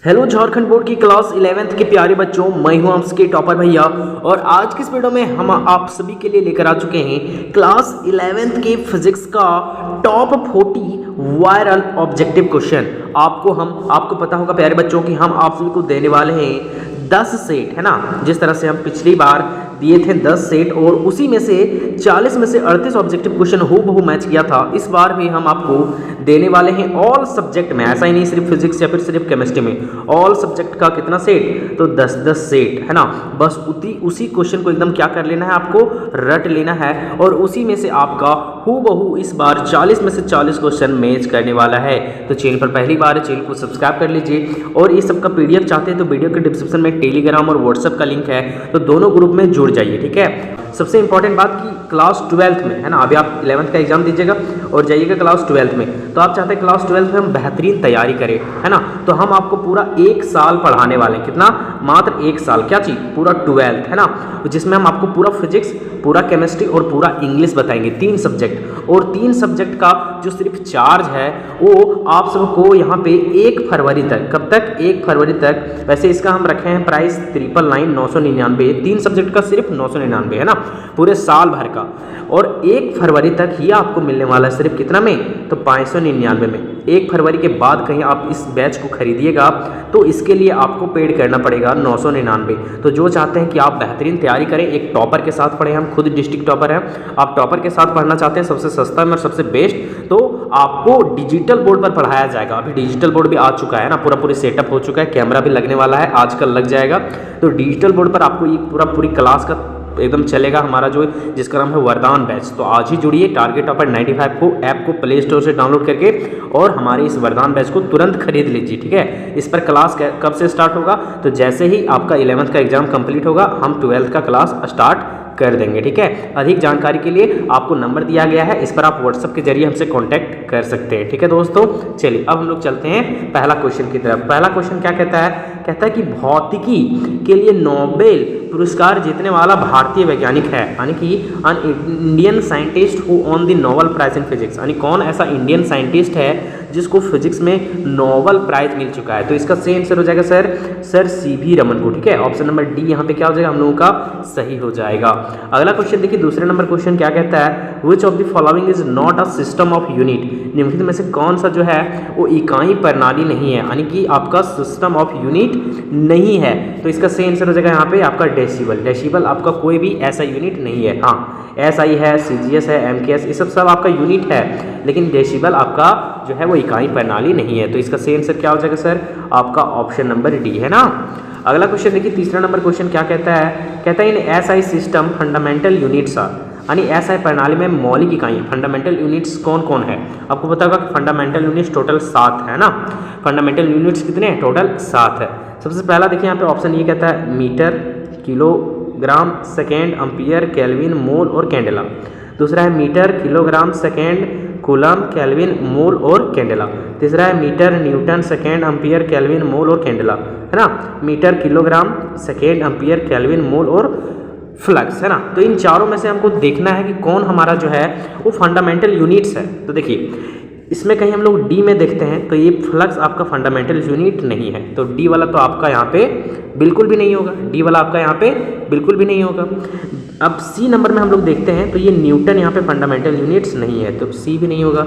Hello Jharkhand board की class 11th के प्यारे बच्चों, मैं हूं आपके टॉपर भैया। और आज की इस वीडियो में हम आप सभी के लिए लेकर आ चुके हैं क्लास 11th के फिजिक्स का टॉप 40 वायरल ऑब्जेक्टिव क्वेश्चन। आपको पता होगा प्यारे बच्चों कि हम आप सभी को देने वाले हैं 10 सेट, है ना। जिस तरह से हम पिछली बार दिए थे 10 सेट और उसी में से 40 में से 38 ऑब्जेक्टिव क्वेश्चन हूबहू मैच किया था, इस बार भी हम आपको देने वाले हैं ऑल सब्जेक्ट में। ऐसा ही नहीं सिर्फ फिजिक्स या फिर सिर्फ केमिस्ट्री में, ऑल सब्जेक्ट का कितना सेट, तो 10-10 सेट, है ना। बस उसी क्वेश्चन को एकदम क्या कर लेना है, आपको रट लेना है और उसी में से आपका हूबहू इस बार 40 में से 40 क्वेश्चन मैच करने वाला है। तो चैनल पर पहली बार है, चैनल को सब्सक्राइब कर लीजिए और इस सबका पीडीएफ चाहते हैं तो वीडियो के डिस्क्रिप्शन में टेलीग्राम और व्हाट्सएप का लिंक है, तो दोनों ग्रुप में जुड़ जाइए, ठीक है। सबसे इंपॉर्टेंट बात कि क्लास 12th में, है ना, अभी आप 11th का एग्जाम दीजिएगा और जाइएगा क्लास 12th में, तो आप चाहते हैं क्लास 12th में हम बेहतरीन तैयारी करें, है ना। तो हम आपको पूरा 1 साल पढ़ाने वाले हैं। कितना? मात्र 1 साल। क्या चीज़? पूरा 12th, है ना, जिसमें हम आपको पूरा फिजिक्स, पूरा केमिस्ट्री और पूरा इंग्लिश बताएंगे, 3 सब्जेक्ट। और 3 सब्जेक्ट का जो सिर्फ चार्ज है वो आप सबको यहाँ पे 1 फरवरी तक, कब तक? 1 फरवरी तक। वैसे इसका हम रखे हैं प्राइस 999, 3 सब्जेक्ट का सिर्फ 999, है ना, पूरे साल भर का। और 1 फरवरी तक ही आपको मिलने वाला है सिर्फ कितना में, तो 599 में। 1 फरवरी के बाद कहीं आप इस बैच को खरीदिएगा तो इसके लिए आपको पेड करना पड़ेगा 999। तो जो चाहते हैं कि आप बेहतरीन तैयारी करें, एक टॉपर के साथ पढ़ें, हम खुद डिस्ट्रिक्ट टॉपर हैं, आप टॉपर के साथ पढ़ना चाहते हैं सबसे सस्ता में और सबसे बेस्ट, तो आपको डिजिटल बोर्ड पर पढ़ाया जाएगा। अभी डिजिटल बोर्ड भी आ चुका है ना, पूरी सेटअप हो चुका है, कैमरा भी लगने वाला है, आजकल लग जाएगा। तो डिजिटल बोर्ड पर आपको ये पूरी क्लास का एकदम चलेगा हमारा जिसका नाम है वरदान बैच। तो आज ही जुड़िए टारगेट टॉपर 95 को ऐप को प्ले स्टोर से डाउनलोड करके और हमारे इस वरदान बैच को तुरंत खरीद लीजिए, ठीक है। इस पर क्लास कब से स्टार्ट होगा, तो जैसे ही आपका 11th का एग्जाम कंप्लीट होगा हम 12th का क्लास स्टार्ट कर देंगे, ठीक है। अधिक जानकारी के लिए आपको नंबर दिया गया है, इस पर आप व्हाट्सएप के जरिए हमसे कांटेक्ट कर सकते हैं, ठीक है दोस्तों। चलिए अब हम लोग चलते हैं पहला क्वेश्चन की तरफ। पहला क्वेश्चन क्या कहता है कि भौतिकी के लिए नोबेल पुरस्कार जीतने वाला भारतीय वैज्ञानिक है, यानी कि an Indian scientist who won the Nobel prize in physics, यानी कौन ऐसा इंडियन साइंटिस्ट है जिसको फिजिक्स में नोबेल प्राइज मिल चुका है। तो इसका सही आंसर हो जाएगा सर सीवी रमन को, ठीक है। ऑप्शन नंबर डी यहाँ पे क्या हो जाएगा हम लोगों का सही हो जाएगा। अगला क्वेश्चन देखिए, दूसरे नंबर क्वेश्चन क्या कहता है, विच of the following is not a system of unit, निम्नलिखित में से कौन सा जो है वो इकाई प्रणाली नहीं है, यानी कि आपका सिस्टम ऑफ यूनिट नहीं है। तो इसका सही आंसर हो जाएगा यहाँ पे आपका डेसिबल आपका कोई भी ऐसा यूनिट नहीं है। हाँ, SI है, CGS है, MKS, ये सब आपका यूनिट है, लेकिन डेसिबल आपका जो है वो इकाई प्रणाली नहीं है। तो इसका सही आंसर क्या हो जाएगा सर, आपका ऑप्शन नंबर डी, है ना। अगला क्वेश्चन देखिए, तीसरा नंबर क्वेश्चन क्या कहता है in SI system fundamental units are, यानी SI प्रणाली में मौलिक इकाइयाँ, फंडामेंटल यूनिट्स कौन कौन है। आपको पता होगा कि फंडामेंटल यूनिट्स टोटल 7 है ना। फंडामेंटल यूनिट्स कितने हैं? टोटल 7 है। सबसे पहला देखिए यहाँ पे ऑप्शन ये कहता है metre, kilogram, second, ampere, kelvin, mole और कैंडेला। दूसरा है metre, kilogram, second, coulomb, kelvin, mole और कैंडेला। तीसरा है metre, newton, second, ampere, kelvin, mole और कैंडेला, है ना। Metre, kilogram, second, ampere, kelvin, mole और फ्लक्स, है ना। तो इन चारों में से हमको देखना है कि कौन हमारा जो है वो फंडामेंटल यूनिट्स है। तो देखिए इसमें कहीं हम लोग डी में देखते हैं तो ये फ्लक्स आपका फंडामेंटल यूनिट नहीं है, तो डी वाला तो आपका यहाँ पे बिल्कुल भी नहीं होगा, डी वाला आपका यहाँ पे बिल्कुल भी नहीं होगा। अब सी नंबर में हम लोग देखते हैं तो ये न्यूटन यहाँ पे फंडामेंटल यूनिट्स नहीं है, तो सी भी नहीं होगा।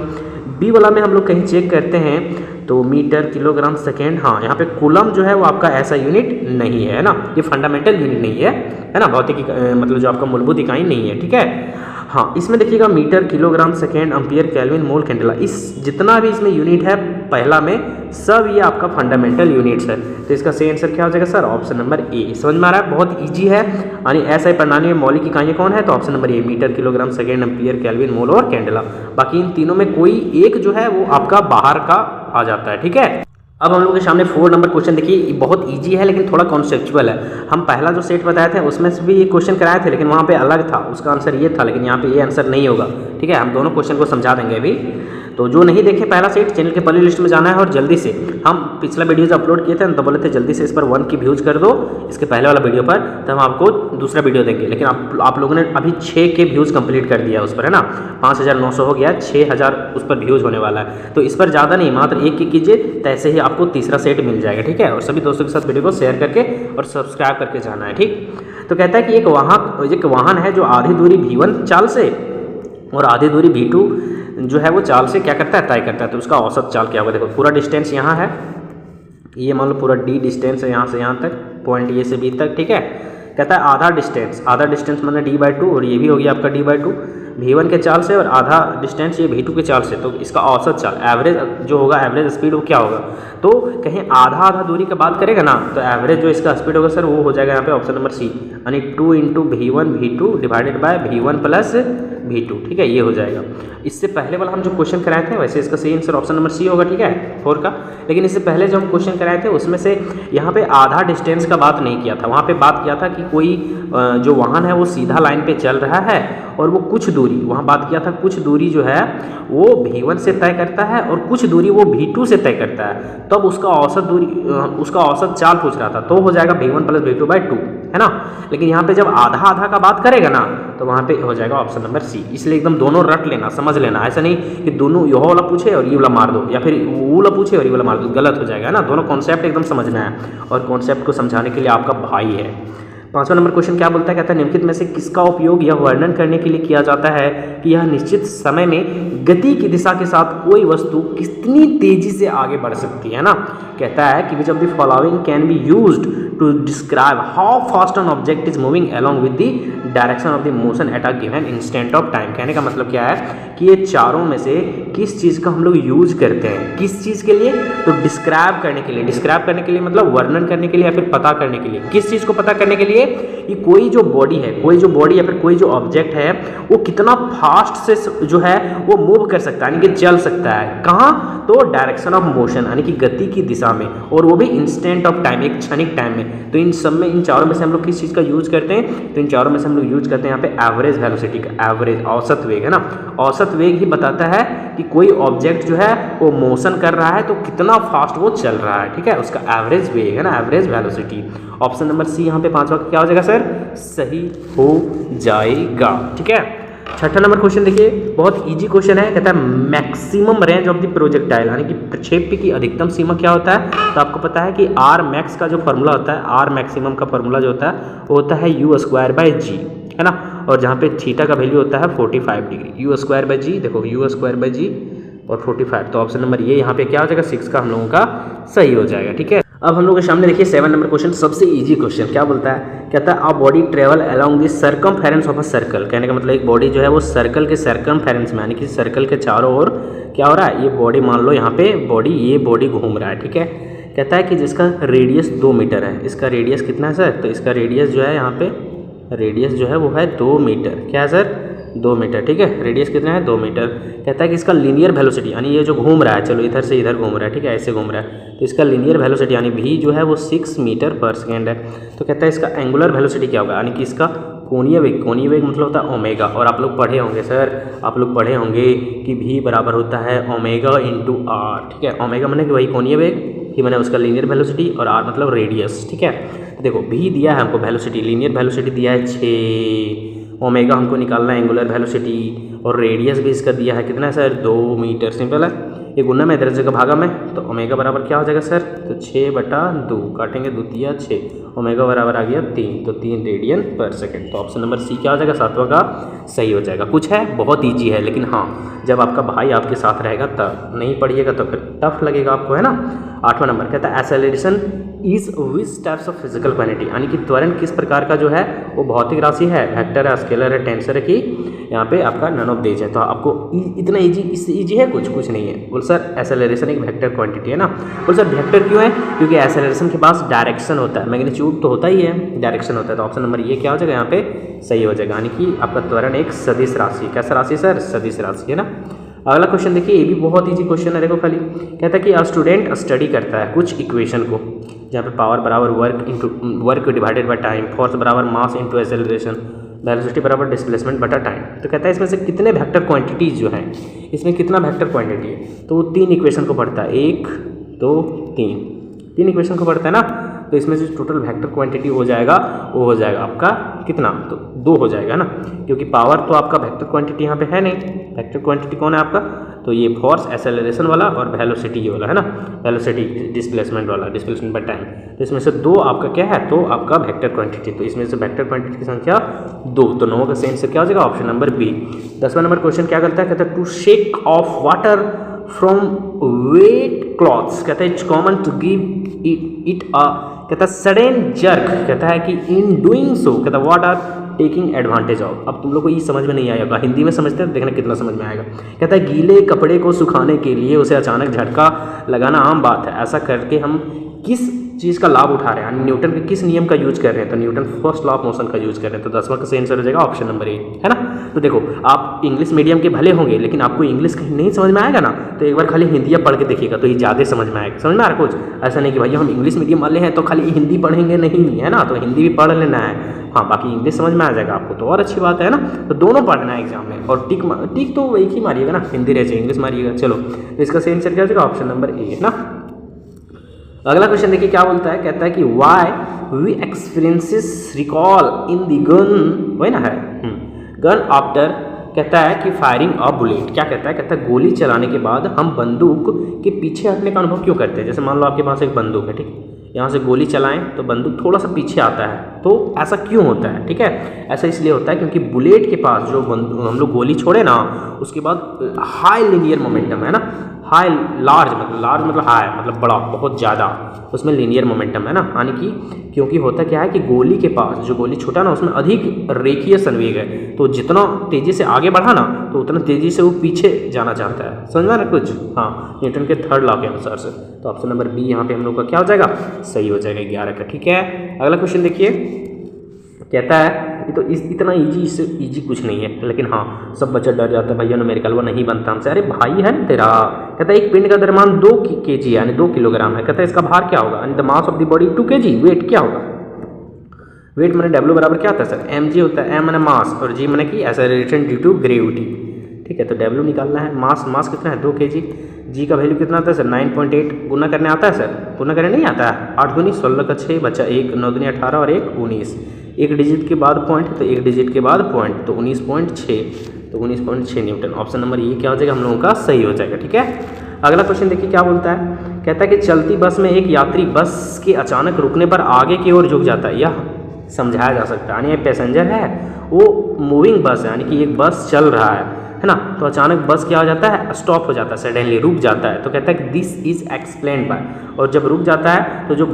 बी वाला में हम लोग कहीं चेक करते हैं तो मीटर, किलोग्राम, सेकेंड, हाँ यहाँ पे कूलम जो है वो आपका ऐसा यूनिट नहीं है ना, ये फंडामेंटल यूनिट नहीं है ना, भौतिक मतलब जो आपका मूलभूत इकाई नहीं है, ठीक है। हाँ, इसमें देखिएगा metre, kilogram, second, ampere, kelvin, mole, candela, इस जितना भी इसमें यूनिट है पहला में सब ये आपका फंडामेंटल यूनिट्स है। तो इसका सही आंसर क्या हो जाएगा सर, ऑप्शन नंबर ए। समझ में आ रहा है, बहुत इजी है, यानी SI प्रणाली में मौलिक इकाइयाँ कौन है, तो option number A, metre, kilogram, second, ampere, kelvin, mole और कैंडेला। बाकी इन तीनों में कोई एक जो है वो आपका बाहर का आ जाता है, ठीक है। अब हम लोग के सामने 4 नंबर क्वेश्चन देखिए, बहुत इजी है लेकिन थोड़ा कॉन्सेप्चुअल है। हम पहला जो सेट बताए थे उसमें से भी ये क्वेश्चन कराए थे, लेकिन वहाँ पे अलग था, उसका आंसर ये था, लेकिन यहाँ पे ये आंसर नहीं होगा, ठीक है। हम दोनों क्वेश्चन को समझा देंगे अभी। तो जो नहीं देखे पहला सेट, चैनल के प्ले लिस्ट में जाना है और जल्दी से, हम पिछला वीडियो जो अपलोड किए थे तो बोले थे जल्दी से इस पर 1 की व्यूज़ कर दो इसके पहले वाला वीडियो पर, तो हम आपको दूसरा वीडियो देंगे। लेकिन आप लोगों ने अभी 6 के व्यूज़ कंप्लीट कर दिया उस पर, है ना, 5900 हो गया, 6000 उस पर व्यूज़ होने वाला है। तो इस पर ज़्यादा नहीं, मात्र 1 की कीजिए, तैसे ही आपको तीसरा सेट मिल जाएगा, ठीक है। और सभी दोस्तों के साथ वीडियो को शेयर करके और सब्सक्राइब करके जाना है, ठीक। तो कहता है कि एक वाहन है जो आधी दूरी V1 चाल से और आधी दूरी V2 जो है वो चाल से क्या करता है, तय करता है। तो उसका औसत चाल क्या होगा, देखो पूरा डिस्टेंस यहाँ है, ये मान लो पूरा D डिस्टेंस है यहाँ से यहाँ तक, पॉइंट A से B तक, ठीक है। कहता है आधा डिस्टेंस मतलब D/2, और ये भी हो गया आपका D/2 V1 के चाल से, और आधा डिस्टेंस ये V2 के चाल से। तो इसका औसत चाल, एवरेज जो होगा, एवरेज स्पीड वो क्या होगा, तो कहीं आधा दूरी का बात करेगा ना, तो एवरेज जो इसका स्पीड होगा सर वो हो जाएगा यहाँ पे ऑप्शन नंबर सी, यानी 2 × V1 V2 divided by V1 + V2, ठीक है, ये हो जाएगा। इससे पहले वाला हम जो क्वेश्चन कराए थे वैसे इसका सही आंसर ऑप्शन नंबर सी होगा, ठीक है, 4 का। लेकिन इससे पहले जो हम क्वेश्चन कराए थे उसमें से यहाँ पे आधा डिस्टेंस का बात नहीं किया था, वहाँ पे बात किया था कि कोई जो वाहन है वो सीधा लाइन पे चल रहा है और वो कुछ दूरी, वहाँ बात किया था कुछ दूरी जो है वो V1 से तय करता है और कुछ दूरी वो V2 से तय करता है, तब उसका औसत चाल पूछ रहा था, तो हो जाएगा V1 + V2/2, है ना। लेकिन यहाँ पे जब आधा का बात करेगा ना तो वहाँ पे हो जाएगा ऑप्शन नंबर सी। इसलिए एकदम दोनों रट लेना, समझ लेना, ऐसा नहीं कि दोनों यह वाला पूछे और ये वाला मार दो, या फिर वो वाला पूछे और ये वाला मार दो, गलत हो जाएगा, है ना। दोनों कॉन्सेप्ट एकदम समझना है, और कॉन्सेप्ट को समझाने के लिए आपका भाई है। 5वां नंबर क्वेश्चन क्या बोलता है, कहता है निम्नलिखित में से किसका उपयोग यह वर्णन करने के लिए किया जाता है कि यह निश्चित समय में गति की दिशा के साथ कोई वस्तु कितनी तेजी से आगे बढ़ सकती है ना। कहता है कि which of the following can be used to describe how fast an object is moving along with the direction of the motion at a given instant of time. कहने का मतलब क्या है कि ये चारों में से किस चीज़ का हम लोग यूज करते हैं, किस चीज़ के लिए, तो डिस्क्राइब करने के लिए मतलब वर्णन करने के लिए या फिर पता करने के लिए। किस चीज़ को पता करने के लिए कि कोई जो बॉडी या फिर कोई जो ऑब्जेक्ट है वो कितना फास्ट से जो है वो मूव कर सकता है, यानी कि चल सकता है, कहाँ, तो डायरेक्शन ऑफ मोशन यानी कि गति की दिशा में, और वो भी इंस्टेंट ऑफ टाइम, एक क्षणिक टाइम में। तो इन सब में, इन चारों में से हम लोग किस चीज़ का यूज करते हैं, तो इन चारों में से हम लोग यूज करते हैं यहाँ पे एवरेज वेलोसिटी का। एवरेज औसत वेग, है ना, औसत वेग ही बताता है कि कोई ऑब्जेक्ट जो है वो मोशन कर रहा है तो कितना फास्ट वो चल रहा है, ठीक है, उसका एवरेज वेग, है ना, average velocity. Option number C यहाँ पे 5वां क्या हो जाएगा सर, सही हो जाएगा, ठीक है। 6ठा नंबर क्वेश्चन देखिए, बहुत इजी क्वेश्चन है। कहता है maximum range of the projectile, यानी कि प्रक्षेप्य की अधिकतम सीमा क्या होता है, तो आपको पता है कि आर मैक्स का जो फॉर्मूला होता है, आर मैक्सिमम का फॉर्मूला जो होता है वो होता है u²/g, है ना, और जहाँ पे थीटा का वैल्यू होता है 45 डिग्री। u²/g, देखो u²/g और 45, तो ऑप्शन नंबर ये यहाँ पे क्या हो जाएगा, 6 का हम लोगों का सही हो जाएगा, ठीक है। अब हम लोग के सामने देखिए 7 नंबर क्वेश्चन, सबसे इजी क्वेश्चन। क्या बोलता है, कहता है a body travel along the circumference of a circle. कहने का मतलब एक बॉडी जो है वो सर्कल के सर्कमफेरेंस में, यानी कि सर्कल के चारों ओर क्या हो रहा है, ये बॉडी मान लो यहाँ पे ये बॉडी घूम रहा है, ठीक है। कहता है कि जिसका रेडियस 2 मीटर है। इसका रेडियस कितना है सर, तो इसका रेडियस जो है यहाँ पे रेडियस जो है वो है 2 मीटर। क्या है सर, 2 मीटर, ठीक है। रेडियस कितना है, 2 मीटर। कहता है कि इसका लीनियर वेलोसिटी, यानी ये जो घूम रहा है, चलो इधर से इधर घूम रहा है, ठीक है, ऐसे घूम रहा है, तो इसका लीनियर वेलोसिटी यानी v जो है वो 6 मीटर पर सेकेंड है। तो कहता है इसका एंगुलर वेलोसिटी क्या होगा, यानी कि इसका कोणीय वेग मतलब होता है ओमेगा। और आप लोग पढ़े होंगे सर, आप लोग पढ़े होंगे कि v बराबर होता है ओमेगा × r, ठीक है। ओमेगा मैंने कि वही कोणीय वेग, ही मैंने उसका लीनियर वेलोसिटी, और r मतलब रेडियस, ठीक है। तो देखो v दिया है हमको वेलोसिटी, लीनियर वेलोसिटी दिया है 6, ओमेगा हमको निकालना है एंगुलर वेलोसिटी, और रेडियस भी इसका दिया है कितना है सर, 2 मीटर। सिंपल है, ये गुना में इधर जगह भागा में, तो ओमेगा बराबर क्या हो जाएगा सर, तो 6/2 काटेंगे 2 × 6, ओमेगा बराबर आ गया 3, तो 3 रेडियन पर सेकेंड। तो ऑप्शन नंबर सी क्या हो जाएगा, 7वां का सही हो जाएगा। कुछ है बहुत ईजी है, लेकिन हाँ जब आपका भाई आपके साथ रहेगा तब, नहीं पढ़िएगा तो फिर टफ लगेगा आपको, है ना। 8वां नंबर कहता है acceleration is which types of physical quantity, यानी कि त्वरण किस प्रकार का जो है वो भौतिक राशि है, वेक्टर है, स्केलर है, टेंसर है, कि यहाँ पे आपका नन ऑफ दीज है। तो आपको इतना इजी है, कुछ नहीं है। बोल सर एक्सेलरेशन एक वेक्टर क्वांटिटी है ना। बोल सर वेक्टर क्यों है, क्योंकि एक्सेलरेशन के पास डायरेक्शन होता है, मैग्नीट्यूड तो होता ही है, डायरेक्शन होता है। तो ऑप्शन नंबर ये क्या हो जाएगा, यहाँ पे सही हो जाएगा, यानी कि आपका त्वरण एक सदिश राशि। कैसा राशि सर, सदिश राशि, है ना। अगला क्वेश्चन देखिए, ये भी बहुत इजी क्वेश्चन है, देखो खाली कहता है कि स्टूडेंट स्टडी करता है कुछ इक्वेशन को, जहाँ पे पावर बराबर work divided by time, force बराबर मास इंटू एक्सेलरेशन, वेलोसिटी बराबर डिस्प्लेसमेंट बटा टाइम। तो कहता है इसमें से कितने वेक्टर क्वांटिटीज जो हैं, इसमें कितना वेक्टर क्वांटिटी है, तो वो 3 इक्वेशन को पढ़ता है, 1 2 3 इक्वेशन को पढ़ता है ना। तो इसमें से टोटल वेक्टर क्वांटिटी हो जाएगा, वो हो जाएगा आपका कितना, तो 2 हो जाएगा ना, क्योंकि पावर तो आपका वेक्टर क्वांटिटी यहाँ पे है नहीं। वेक्टर क्वांटिटी कौन है आपका, तो ये फोर्स एक्सेलरेशन वाला और वेलोसिटी ये वाला है ना, वेलोसिटी डिस्प्लेसमेंट वाला, डिस्प्लेसमेंट बाय टाइम। तो इसमें से 2 आपका क्या है, तो आपका वेक्टर क्वांटिटी, तो इसमें से वेक्टर क्वांटिटी की संख्या 2, तो 9 का सही आंसर क्या हो जाएगा, ऑप्शन नंबर बी। 10वां नंबर क्वेश्चन क्या करता है, कहता है to shake off water from wet clothes, कहता है it's common to give it a, कहता है सडन जर्क, कहता है कि इन डूइंग सो, कहता है what are taking advantage of. अब तुम लोग को ये समझ में नहीं आएगा, हिंदी में समझते हैं, देखना कितना समझ में आएगा। कहता है गीले कपड़े को सुखाने के लिए उसे अचानक झटका लगाना आम बात है, ऐसा करके हम किस चीज़ का लाभ उठा रहे हैं, न्यूटन के किस नियम का यूज कर रहे हैं, तो Newton first law of motion का यूज कर रहे हैं। तो 10वां का सही आंसर हो जाएगा ऑप्शन नंबर ए, है ना। तो देखो आप इंग्लिश मीडियम के भले होंगे, लेकिन आपको इंग्लिश कहीं नहीं समझ में आएगा ना, तो एक बार खाली हिंदी पढ़ के देखिएगा, तो ये ज़्यादा समझ में आएगा। समझ में आ रहा कुछ, ऐसा नहीं कि भैया हम इंग्लिश मीडियम वाले हैं तो खाली हिंदी पढ़ेंगे, नहीं है ना, तो हिंदी भी पढ़ लेना है, हाँ बाकी इंग्लिश समझ में आ जाएगा आपको, तो और अच्छी बात है ना। तो दोनों पढ़ना है एग्जाम में, और टिक तो एक ही मारिएगा ना, हिंदी रह जाए इंग्लिश मारिएगा। चलो इसका सही आंसर क्या हो जाएगा, ऑप्शन नंबर ए, है ना। अगला क्वेश्चन देखिए क्या बोलता है, कहता है कि why we experiences recall in the gun, वही ना है, गन आफ्टर, कहता है कि फायरिंग अ बुलेट, क्या कहता है, कहता है गोली चलाने के बाद हम बंदूक के पीछे हटने का अनुभव क्यों करते हैं। जैसे मान लो आपके पास एक बंदूक है, ठीक, यहाँ से गोली चलाएं तो बंदूक थोड़ा सा पीछे आता है, तो ऐसा क्यों होता है, ठीक है, ऐसा इसलिए होता है क्योंकि बुलेट के पास जो हम लोग गोली छोड़े ना, उसके बाद हाई लीनियर मोमेंटम है ना, हाई लार्ज मतलब हाई मतलब बड़ा, बहुत ज़्यादा, उसमें लीनियर मोमेंटम है ना, यानी कि क्योंकि होता क्या है कि गोली के पास जो गोली छोटा ना, उसमें अधिक रेखीय संवेग है, तो जितना तेज़ी से आगे बढ़ा ना, तो उतना तेज़ी से वो पीछे जाना चाहता है। समझ में आ रहा कुछ, हाँ, न्यूटन के 3rd लॉ के अनुसार से। तो ऑप्शन नंबर बी यहाँ पे हम लोग का क्या हो जाएगा, सही हो जाएगा 11 का, ठीक है। अगला क्वेश्चन देखिए, कहता है ये तो इतना ईजी, इससे ईजी कुछ नहीं है, लेकिन हाँ सब बच्चा डर जाता है, भैया न्यूमेरिकल वो नहीं बनता हमसे, अरे भाई है ना तेरा। कहता है एक पिंड का द्रव्यमान 2 kg है, यानी 2 किलोग्राम है, कहता है इसका भार क्या होगा, the mass of the body 2 kg, weight क्या होगा, वेट मैंने डब्ल्यू बराबर क्या होता है सर, mg होता है, m मैंने मास और g मैंने की एक्सेलरेशन ड्यू टू ग्रेविटी, ठीक है। तो डब्ल्यू निकालना है, मास कितना है 2 kg, जी का वैल्यू कितना आता है सर 9.8, गुना करने आता है सर, गुना करने नहीं आता है, 8 दूनी 16 का 6 बचा 1, 9 दूनी 18 और 1 19, एक डिजिट के बाद पॉइंट, तो एक डिजिट के बाद पॉइंट, तो 19.6, तो 19.6 न्यूटन। ऑप्शन नंबर ये क्या हो जाएगा, हम लोगों का सही हो जाएगा, ठीक है। अगला क्वेश्चन देखिए क्या बोलता है, कहता है कि चलती बस में एक यात्री बस के अचानक रुकने पर आगे की ओर झुक जाता है, यह समझाया जा सकता है, यानी पैसेंजर है, वो मूविंग बस है, यानी कि एक बस चल रहा है ना, तो अचानक बस क्या हो जाता है, स्टॉप हो जाता है, सडनली रुक जाता है, तो कहता है कि दिस इज एक्सप्लेन्ड बाय, और जब रुक जाता है तो जो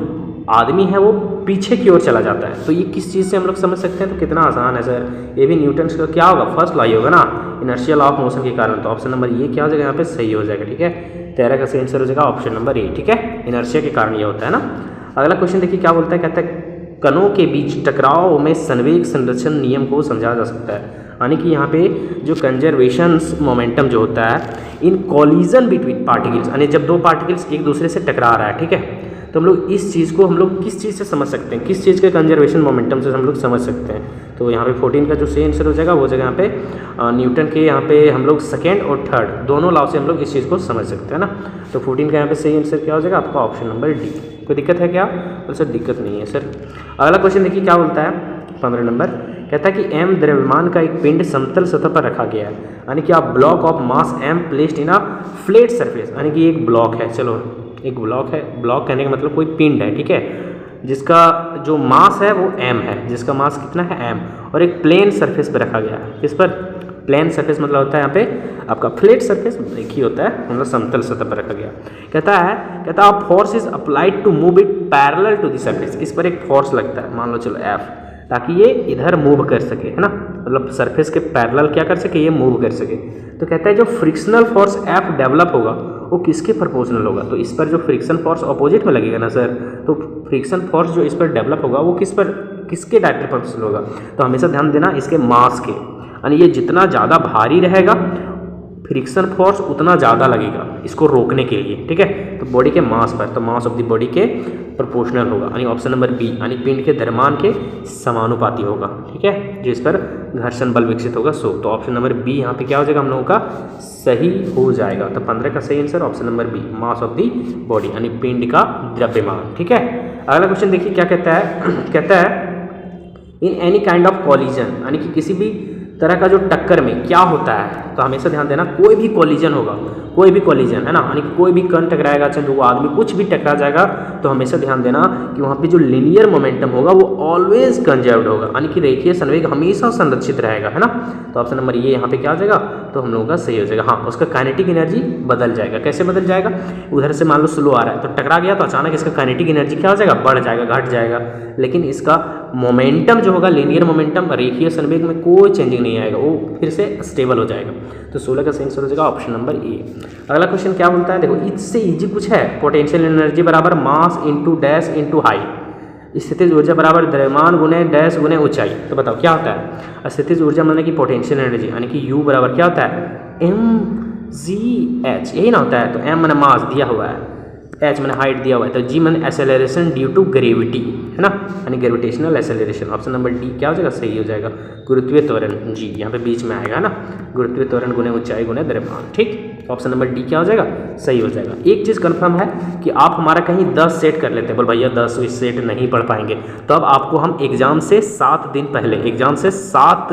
आदमी है वो पीछे की ओर चला जाता है। तो ये किस चीज़ से हम लोग समझ सकते हैं, तो कितना आसान है सर, ये भी न्यूटन का क्या होगा, फर्स्ट लॉ होगा ना, इनर्शियल ऑफ मोशन के कारण। तो ऑप्शन नंबर ये क्या हो जाएगा, यहाँ पे सही हो जाएगा, ठीक है। 13 का सही आंसर हो जाएगा ऑप्शन नंबर ए, ठीक है, इनर्शिया के कारण ये होता है ना। अगला क्वेश्चन देखिए क्या बोलता है, कहता है कणों के बीच टकराव में संवेग संरक्षण नियम को समझा जा सकता है, यानी कि यहाँ पे जो कंजर्वेशन मोमेंटम जो होता है इन कॉलिजन बिटवीन पार्टिकल्स, यानी जब 2 पार्टिकल्स एक दूसरे से टकरा रहा है, ठीक है, तो हम लोग इस चीज़ को हम लोग किस चीज़ से समझ सकते हैं, किस चीज़ के कंजर्वेशन मोमेंटम से हम लोग समझ सकते हैं। तो यहाँ पे 14 का जो सही आंसर हो जाएगा वो जगह यहाँ पे न्यूटन के यहाँ पे हम लोग 2nd और 3rd दोनों लॉ से हम लोग इस चीज़ को समझ सकते हैं ना। तो 14 का यहाँ पे सही आंसर क्या हो जाएगा आपका, ऑप्शन नंबर डी। कोई दिक्कत है क्या, तो सर दिक्कत नहीं है सर। अगला क्वेश्चन देखिए क्या बोलता है, 15 नंबर, कहता है कि m द्रव्यमान का एक पिंड समतल सतह पर रखा गया है, यानी कि आप block of mass m placed in a flat surface, यानी कि एक ब्लॉक है, चलो एक ब्लॉक है, ब्लॉक कहने का मतलब कोई पिंड है, ठीक है, जिसका जो मास है वो m है, जिसका मास कितना है m, और एक प्लेन सरफेस पर रखा गया है। किस पर, प्लेन सरफेस मतलब होता है यहाँ पे आपका फ्लैट सरफेस, एक ही होता है, मतलब समतल सतह पर रखा गया। कहता है force is applied to move it parallel to the surface, इस पर एक फोर्स लगता है, मान लो चलो F, ताकि ये इधर मूव कर सके, है ना, मतलब सरफेस के पैरेलल क्या कर सके, ये मूव कर सके। तो कहता है जो फ्रिक्शनल फोर्स F डेवलप होगा वो किसके प्रोपोर्शनल होगा, तो इस पर जो फ्रिक्शन फोर्स अपोजिट में लगेगा ना सर, तो फ्रिक्शन फोर्स जो इस पर डेवलप होगा वो किसके डायरेक्ट प्रोपोर्शनल होगा, तो हमेशा ध्यान देना इसके मास के, यानी ये जितना ज़्यादा भारी रहेगा फ्रिक्शन फोर्स उतना ज़्यादा लगेगा इसको रोकने के लिए, ठीक है। तो बॉडी के मास पर, तो मास ऑफ द बॉडी के प्रोपोर्शनल होगा, यानी ऑप्शन नंबर बी, यानी पिंड के द्रव्यमान के समानुपाती होगा, ठीक है, जिस पर घर्षण बल विकसित होगा सो। तो ऑप्शन नंबर बी यहाँ पे क्या हो जाएगा हम लोगों का सही हो जाएगा। तो 15 का सही answer option number B, mass of the body यानी पिंड का द्रव्यमान, ठीक है। अगला क्वेश्चन देखिए क्या कहता है, कहता है in any kind of collision, यानी कि किसी भी तरह का जो टक्कर में क्या होता है, तो हमेशा ध्यान देना कोई भी कॉलिजन होगा, कोई भी कॉलिजन है ना, यानी कि कोई भी कण टकराएगा, चाहे दो आदमी कुछ भी टकरा जाएगा, तो हमेशा ध्यान देना कि वहाँ पे जो लीनियर मोमेंटम होगा वो ऑलवेज कंजर्व्ड होगा, यानी कि रेखीय संवेग हमेशा संरक्षित रहेगा, है ना। तो ऑप्शन नंबर ये यहाँ पे क्या हो जाएगा, तो हम लोगों का सही हो जाएगा। हाँ, उसका काइनेटिक एनर्जी बदल जाएगा। कैसे बदल जाएगा, उधर से मान लो स्लो आ रहा है तो टकरा गया तो अचानक इसका काइनेटिक एनर्जी क्या हो जाएगा, बढ़ जाएगा, घट जाएगा, लेकिन इसका मोमेंटम जो होगा लीनियर मोमेंटम रेखीय संवेग में कोई चेंजिंग नहीं आएगा, वो फिर से स्टेबल हो जाएगा। तो 16 का सही आंसर हो जाएगा ऑप्शन नंबर ए। अगला क्वेश्चन क्या बोलता है, देखो इससे इजी कुछ है, पोटेंशियल एनर्जी बराबर mass into dash into height, स्थितिज ऊर्जा बराबर द्रव्यमान गुने डैश गुने ऊंचाई। तो बताओ क्या होता है, स्थितिज ऊर्जा माने कि पोटेंशियल एनर्जी, यानी कि U बराबर क्या होता है mgh, यही ना होता है। तो m मैंने मास दिया हुआ है, h मैंने हाइट दिया हुआ है, तो g मैंने एक्सेलरेशन ड्यू टू ग्रेविटी, है ना, यानी gravitational acceleration. Option number D क्या हो जाएगा, सही हो जाएगा। गुरुत्वीय त्वरण जी यहाँ पे बीच में आएगा, है ना, गुरुत्वीय त्वरण गुने ऊंचाई गुने द्रव्यमान, ठीक। ऑप्शन नंबर डी क्या हो जाएगा, सही हो जाएगा। एक चीज़ कंफर्म है कि आप हमारा कहीं 10 सेट कर लेते हैं, बोल भैया 10 सेट नहीं पढ़ पाएंगे, तो अब आपको हम एग्जाम से 7 दिन पहले, एग्जाम से 7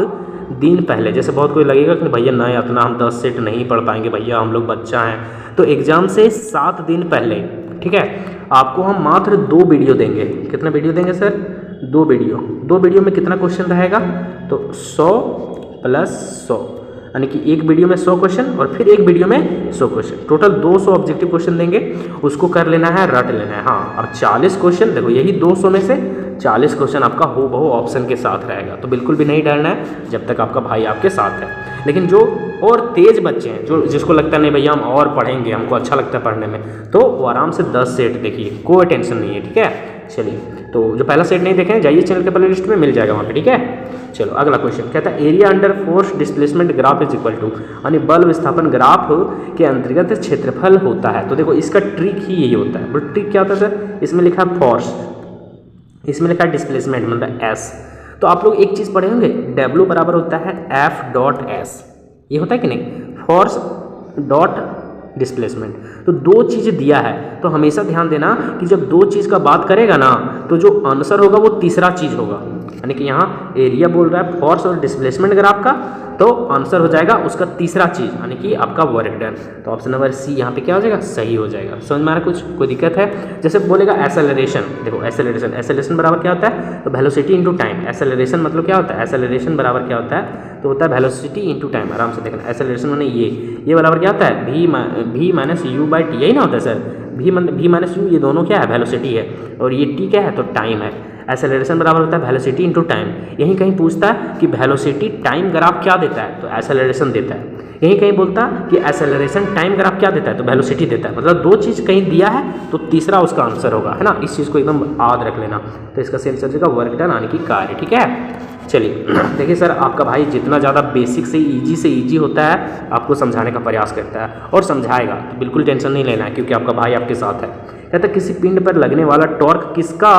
दिन पहले, जैसे बहुत कोई लगेगा कि भैया नहीं उतना हम 10 सेट नहीं पढ़ पाएंगे, भैया हम लोग बच्चा हैं, तो एग्जाम से 7 दिन पहले, ठीक है, आपको हम मात्र 2 वीडियो देंगे। कितना वीडियो देंगे सर, 2 वीडियो। 2 वीडियो में कितना क्वेश्चन रहेगा, तो 100 प्लस 100, यानी कि एक वीडियो में 100 क्वेश्चन और फिर एक वीडियो में 100 क्वेश्चन, टोटल 200 ऑब्जेक्टिव क्वेश्चन देंगे, उसको कर लेना है, रट लेना है। हाँ, और 40 क्वेश्चन, देखो यही 200 में से 40 क्वेश्चन आपका हो बहु ऑप्शन के साथ रहेगा, तो बिल्कुल भी नहीं डरना है जब तक आपका भाई आपके साथ है। लेकिन जो और तेज बच्चे हैं, जो जिसको लगता है नहीं भैया हम और पढ़ेंगे, हमको अच्छा लगता है पढ़ने में, तो वो आराम से 10 सेट देखिए, कोई टेंशन नहीं है, ठीक है। चलिए, तो जो पहला सेट नहीं देखे जाइए चैनल के प्ले लिस्ट में मिल जाएगा वहाँ पे, ठीक है। चलो अगला क्वेश्चन कहता है area under force displacement graph is equal to, यानी बल विस्थापन ग्राफ के अंतर्गत क्षेत्रफल होता है। तो देखो इसका ट्रिक ही यही होता है। बट ट्रिक क्या होता है सर, इसमें लिखा है फोर्स, इसमें लिखा है डिस्प्लेसमेंट मतलब एस। तो आप लोग एक चीज़ पढ़े होंगे, डब्ल्यू बराबर होता है एफ डॉट एस, ये होता है कि नहीं, फोर्स डॉट डिस्प्लेसमेंट। तो 2 चीज़ दिया है, तो हमेशा ध्यान देना कि जब 2 चीज़ का बात करेगा ना, तो जो आंसर होगा वो तीसरा चीज़ होगा, यानी कि यहाँ एरिया बोल रहा है फोर्स और डिस्प्लेसमेंट ग्राफ का, तो आंसर हो जाएगा उसका तीसरा चीज़, यानी कि आपका वर्क डन। तो ऑप्शन नंबर सी यहाँ पे क्या हो जाएगा, सही हो जाएगा। समझ में आ रहा कुछ, कोई दिक्कत है। जैसे बोलेगा एक्सेलरेशन, देखो एक्सेलरेशन, एक्सेलरेशन बराबर क्या होता है, तो वेलोसिटी इंटू टाइम। एक्सेलरेशन मतलब क्या होता है, एक्सेलरेशन बराबर क्या होता है, तो होता है वेलोसिटी इंटू टाइम। आराम से देखना, एक्सेलरेशन मैंने ये बराबर क्या होता है, v minus you by T, यही ना होता है सर, v माइनस यू, ये दोनों क्या है, वेलोसिटी है, और ये t क्या है, तो टाइम है। एक्सेलरेशन बराबर होता है वेलोसिटी इंटू टाइम। यहीं कहीं पूछता है कि वेलोसिटी टाइम ग्राफ क्या देता है, तो एक्सेलरेशन देता है। यहीं कहीं बोलता है कि एक्सेलरेशन टाइम ग्राफ क्या देता है, तो वेलोसिटी देता है। मतलब 2 चीज़ कहीं दिया है तो तीसरा उसका आंसर होगा, है ना, इस चीज़ को एकदम याद रख लेना। तो इसका सही आंसर होगा वर्क डन, यानी कि कार्य, ठीक है। चलिए देखिए सर, आपका भाई जितना ज़्यादा बेसिक से ईजी होता है आपको समझाने का प्रयास करता है और समझाएगा, तो बिल्कुल टेंशन नहीं लेना है, क्योंकि आपका भाई आपके साथ है। कहता है किसी पिंड पर लगने वाला टॉर्क किसका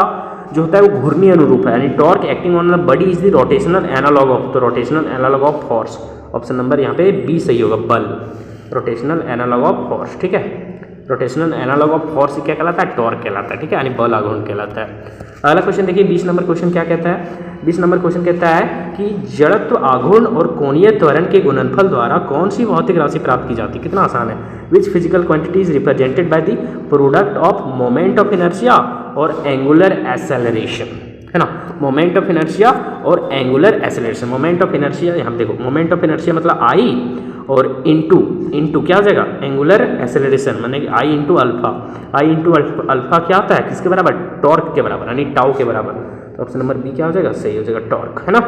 जो होता है वो घूर्णी अनुरूप है, यानी torque acting on the body is the rotational analogue of, तो rotational analogue of force. Option number यहाँ पे बी सही होगा, बल, रोटेशनल एनालॉग ऑफ फोर्स, ठीक है। रोटेशनल एनालॉग ऑफ फोर्स क्या कहलाता है, टॉर्क कहलाता है, ठीक है, यानी बल आघूर्ण कहलाता है। अगला क्वेश्चन देखिए 20 नंबर क्वेश्चन क्या कहता है, 20 नंबर क्वेश्चन कहता है कि जड़त्व आघूर्ण और कोणीय त्वरण के गुणनफल द्वारा कौन सी भौतिक राशि प्राप्त की जाती है। कितना आसान है, which physical quantity is represented by the product of moment of inertia और एंगुलर एक्सेलरेशन, है ना, मोमेंट ऑफ इनर्शिया और angular acceleration. Moment of inertia यहाँ देखो, मोमेंट ऑफ इनर्शिया मतलब आई, और इंटू क्या हो जाएगा, एंगुलर एक्सेलरेशन माने कि आई इंटू अल्फा। आई इंटू अल्फा क्या होता है, किसके बराबर, टॉर्क के बराबर, यानी टाउ के बराबर। तो ऑप्शन नंबर बी क्या हो जाएगा, सही हो जाएगा, टॉर्क, है ना।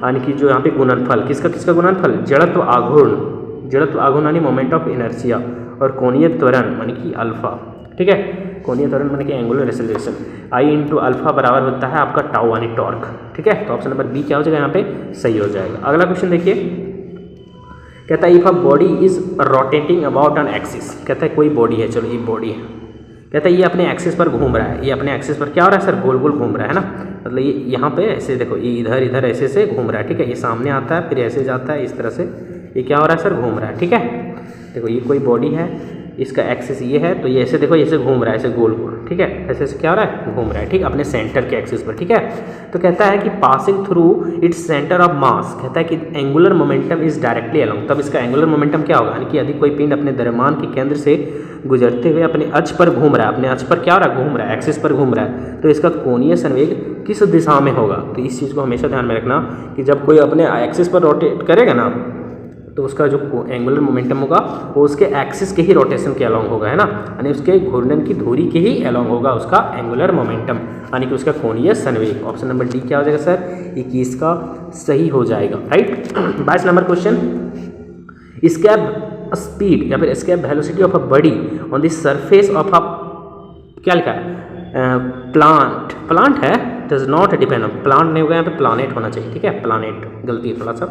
यानी कि जो यहाँ पे गुणनफल किसका गुणनफल, जड़त्व आघूर्ण यानी मोमेंट ऑफ इनर्शिया और कोणीय त्वरण माने कि अल्फा, ठीक है, कोणीय त्वरण माने कि एंगुलर एक्सेलरेशन। आई इंटू अल्फा बराबर होता है आपका टाउ यानी टॉर्क, ठीक है। तो ऑप्शन नंबर बी क्या हो जाएगा यहाँ पे, सही हो जाएगा। अगला क्वेश्चन देखिए, कहता है if a body is rotating about an axis, कहता है कोई बॉडी है, चलो ये बॉडी है, कहता है ये अपने एक्सिस पर घूम रहा है, ये अपने एक्सिस पर क्या हो रहा है सर, गोल गोल घूम रहा है ना, मतलब ये यहाँ पे ऐसे देखो, ये इधर इधर ऐसे से घूम रहा है, ठीक है, ये सामने आता है फिर ऐसे जाता है, इस तरह से ये क्या हो रहा है सर, घूम रहा है, ठीक है। देखो ये कोई बॉडी है, इसका एक्सिस ये है, तो ये ऐसे देखो, ऐसे घूम रहा है, ऐसे गोल गोल, ठीक है, ऐसे ऐसे क्या हो रहा है, घूम रहा है, ठीक, अपने सेंटर के एक्सिस पर, ठीक है। तो कहता है कि passing through its centre of mass, कहता है कि angular momentum is directly along, तब इसका एंगुलर मोमेंटम क्या होगा, यानी कि यदि कोई पिंड अपने द्रव्यमान के केंद्र से गुजरते हुए अपने अक्ष पर घूम रहा है, अपने अक्ष पर क्या हो रहा है, घूम रहा है, एक्सिस पर घूम रहा है, तो इसका कोणीय संवेग किस दिशा में होगा। तो इस चीज़ को हमेशा ध्यान में रखना कि जब कोई अपने एक्सिस पर रोटेट करेगा ना, तो उसका जो एंगुलर मोमेंटम होगा वो उसके एक्सिस के ही रोटेशन के अलोंग होगा, है ना, यानी उसके घूर्णन की धुरी के ही अलोंग होगा उसका एंगुलर मोमेंटम, यानी कि उसका कोणीय संवेग। ऑप्शन नंबर डी क्या हो जाएगा सर, 21 का सही हो जाएगा, right. 22 number question, escape speed या फिर escape velocity of a body on the surface of a, क्या लिखा है, प्लांट, प्लांट है, does not depend on, plant नहीं होगा यहाँ पे प्लानेट होना चाहिए, ठीक है, प्लानेट गलती है थोड़ा सा।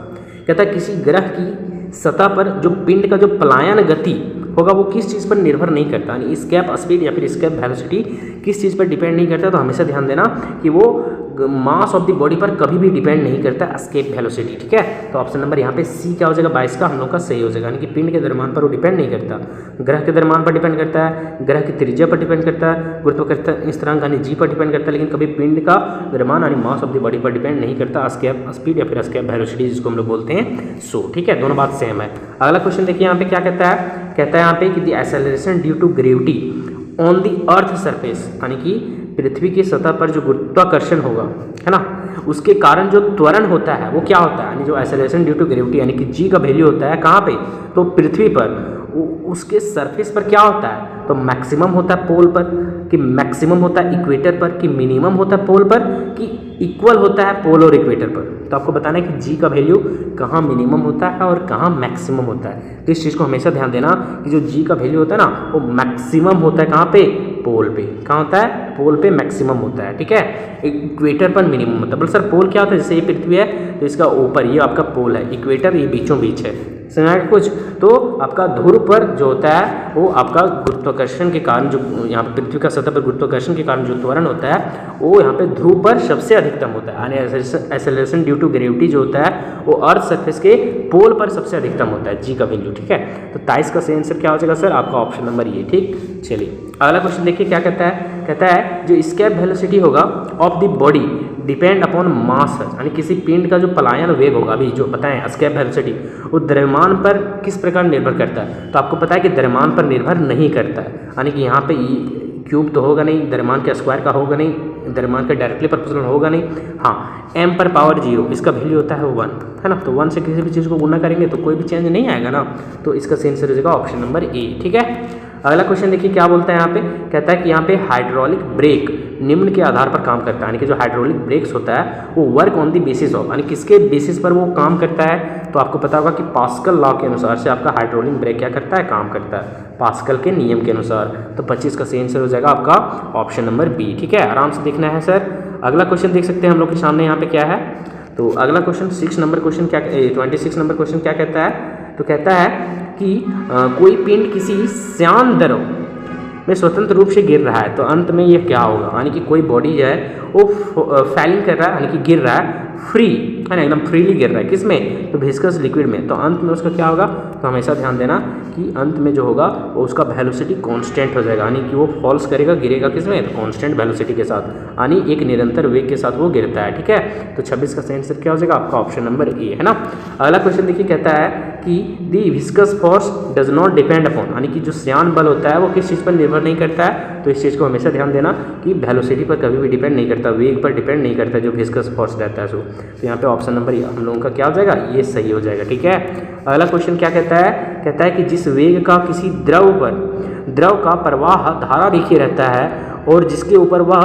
कहता है किसी ग्रह की सतह पर जो पिंड का जो पलायन गति होगा वो किस चीज़ पर निर्भर नहीं करता, यानी एस्केप स्पीड या फिर एस्केप वेलोसिटी किस चीज़ पर डिपेंड नहीं करता, तो हमेशा ध्यान देना कि वो मास ऑफ द बॉडी पर कभी भी डिपेंड नहीं करता एस्केप वेलोसिटी, ठीक है। तो ऑप्शन नंबर यहाँ पे सी क्या हो जाएगा, 22 का हम लोग का सही हो जाएगा, यानी कि पिंड के द्रव्यमान पर वो डिपेंड नहीं करता, ग्रह के द्रव्यमान पर डिपेंड करता है, ग्रह की त्रिज्या पर डिपेंड करता है, गुरुत्वाकर्षण स्थिरांक यानी जी पर डिपेंड करता है, लेकिन कभी पिंड का द्रव्यमान यानी मास ऑफ द बॉडी पर डिपेंड नहीं करता एस्केप स्पीड या फिर एस्केप वेलोसिटी जिसको हम लोग बोलते हैं, सो ठीक है, दोनों बात सेम है। अगला क्वेश्चन देखिए यहाँ पे क्या कहता है, कहता है यहाँ पे कि the acceleration due to gravity on the earth surface, यानी कि पृथ्वी की सतह पर जो गुरुत्वाकर्षण होगा, है ना, उसके कारण जो त्वरण होता है वो क्या होता है, यानी जो एक्सेलरेशन ड्यू टू ग्रेविटी यानी कि जी का वैल्यू होता है कहाँ पे, तो पृथ्वी पर, उसके सरफेस पर क्या होता है, तो मैक्सिमम होता है पोल पर, कि मैक्सिमम होता है इक्वेटर पर, कि मिनिमम होता है पोल पर, कि इक्वल होता है पोल और इक्वेटर पर। तो आपको बताना है कि जी का वैल्यू कहाँ मिनिमम होता है और कहाँ मैक्सिमम होता है। तो इस चीज़ को हमेशा ध्यान देना कि जो जी का वैल्यू होता है ना वो मैक्सिमम होता है कहाँ पे, पोल पे। कहाँ होता है, पोल पे मैक्सिमम होता है, ठीक है, इक्वेटर पर मिनिमम होता है। बोल सर पोल क्या होता है, जैसे ये पृथ्वी है तो इसका ऊपर ये आपका पोल है, इक्वेटर ये बीचों बीच है, समझा कुछ। तो आपका ध्रुव पर जो होता है वो आपका गुरुत्वाकर्षण के कारण, जो यहाँ पे पृथ्वी का सतह पर गुरुत्वाकर्षण के कारण जो त्वरण होता है वो यहाँ पे ध्रुव पर सबसे अधिकतम होता है, यानी एक्सेलरेशन ड्यू टू ग्रेविटी जो होता है वो अर्थ सरफेस के पोल पर सबसे अधिकतम होता है, जी का वैल्यू, ठीक है। तो 23 का सही आंसर क्या हो जाएगा सर, आपका ऑप्शन नंबर ये, ठीक। चलिए अगला क्वेश्चन देखिए क्या कहता है, कहता है जो एस्केप वेलोसिटी होगा of the body depend upon mass, यानी किसी पिंड का जो पलायन वेग होगा, अभी जो बताएं एस्केप वेलोसिटी, वो द्रव्यमान पर किस प्रकार निर्भर करता है। तो आपको पता है कि द्रव्यमान पर निर्भर नहीं करता है, यानी कि यहाँ पे क्यूब तो होगा नहीं, द्रव्यमान के स्क्वायर का होगा नहीं, द्रव्यमान का डायरेक्टली प्रोपोर्शनल होगा नहीं, हाँ m पर पावर 0 इसका वैल्यू होता है 1, है ना। तो 1 से किसी भी चीज़ को गुना करेंगे तो कोई भी चेंज नहीं आएगा ना, तो इसका सही आंसर हो जाएगा ऑप्शन नंबर ए, ठीक है। अगला क्वेश्चन देखिए क्या बोलता है यहाँ पे, कहता है कि यहाँ पे हाइड्रोलिक ब्रेक निम्न के आधार पर काम करता है, यानी कि जो हाइड्रोलिक ब्रेक्स होता है वो work on the basis of, यानी किसके बेसिस पर वो काम करता है। तो आपको पता होगा कि पास्कल लॉ के अनुसार से आपका हाइड्रोलिक ब्रेक क्या करता है, काम करता है पास्कल के नियम के अनुसार। तो 25 का सही आंसर हो जाएगा आपका ऑप्शन नंबर बी, ठीक है। आराम से देखना है सर। अगला क्वेश्चन देख सकते हैं हम लोग के सामने यहाँ पे क्या है। तो अगला क्वेश्चन 26 नंबर क्वेश्चन क्या कहता है, तो कहता है कि कोई पिंड किसी श्यान द्रव में स्वतंत्र रूप से गिर रहा है, तो अंत में ये क्या होगा, यानी कि कोई बॉडी जो है वो फैलिंग कर रहा है, यानी कि गिर रहा है, फ्री है ना, एकदम फ्रीली गिर रहा है, किस में, तो विस्कस लिक्विड में। तो अंत में उसका क्या होगा, तो हमेशा ध्यान देना कि अंत में जो होगा वो उसका वेलोसिटी कांस्टेंट हो जाएगा, यानी कि वो फॉल्स करेगा, गिरेगा किस में, तो कांस्टेंट वेलोसिटी के साथ, यानी एक निरंतर वेग के साथ वो गिरता है, ठीक है। तो 26 का सही आंसर क्या हो जाएगा आपका ऑप्शन नंबर ए, है ना। अगला क्वेश्चन देखिए कहता है कि the viscous force does not depend upon, यानी कि जो श्यान बल होता है वो किस चीज़ पर निर्भर नहीं करता है। तो इस चीज़ को हमेशा ध्यान देना कि वेलोसिटी पर कभी भी डिपेंड नहीं करता, वेग पर डिपेंड नहीं करता जो विस्कस फोर्स रहता है। तो यहाँ पे ऑप्शन नंबर हम लोगों का क्या हो जाएगा, ये सही हो जाएगा, ठीक है। अगला क्वेश्चन क्या कहता है, कहता है कि जिस वेग का किसी द्रव का प्रवाह धारा देखिए रहता है और जिसके ऊपर वह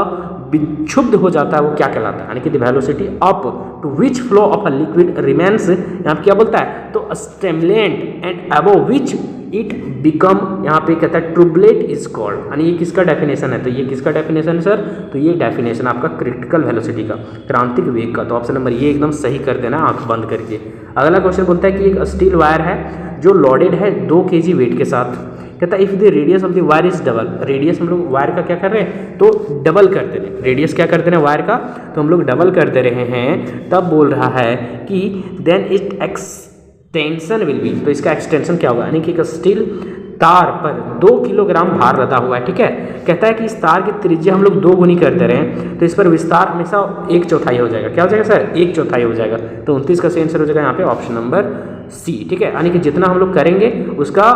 विक्षुब्ध हो जाता है वो क्या कहलाता है, यानी कि the velocity up to which flow of a liquid remains, यहाँ पे क्या बोलता है, तो stimulant and above which it become, यहाँ पे कहता है ट्रूबलेट इज कॉल्ड, यानी ये किसका डेफिनेशन है, तो ये किसका डेफिनेशन है सर, तो ये डेफिनेशन आपका क्रिटिकल वेलोसिटी का, क्रांतिक वेग का। तो ऑप्शन नंबर ये एकदम सही कर देना आंख बंद करके। अगला क्वेश्चन बोलता है कि एक स्टील वायर है जो लोडेड है 2 kg वेट के साथ। कहता है if the radius of the wire is double, radius हम लोग वायर का क्या कर रहे हैं, तो डबल कर दे रहे हैं, रेडियस क्या कर दे रहे हैं वायर का, तो हम लोग डबल कर दे रहे हैं। तब बोल रहा है कि then it extension will be, तो इसका एक्सटेंशन क्या होगा, यानी कि एक स्टील तार पर 2 किलोग्राम भार लदा हुआ है, ठीक है। कहता है कि इस तार की त्रिज्या हम लोग 2 गुनी कर दे रहे हैं, तो इस पर विस्तार हमेशा 1/4 हो जाएगा। क्या हो जाएगा सर, 1/4 हो जाएगा। तो 29 का सही आंसर हो जाएगा यहाँ पे ऑप्शन नंबर सी, ठीक है। यानी कि जितना हम लोग करेंगे उसका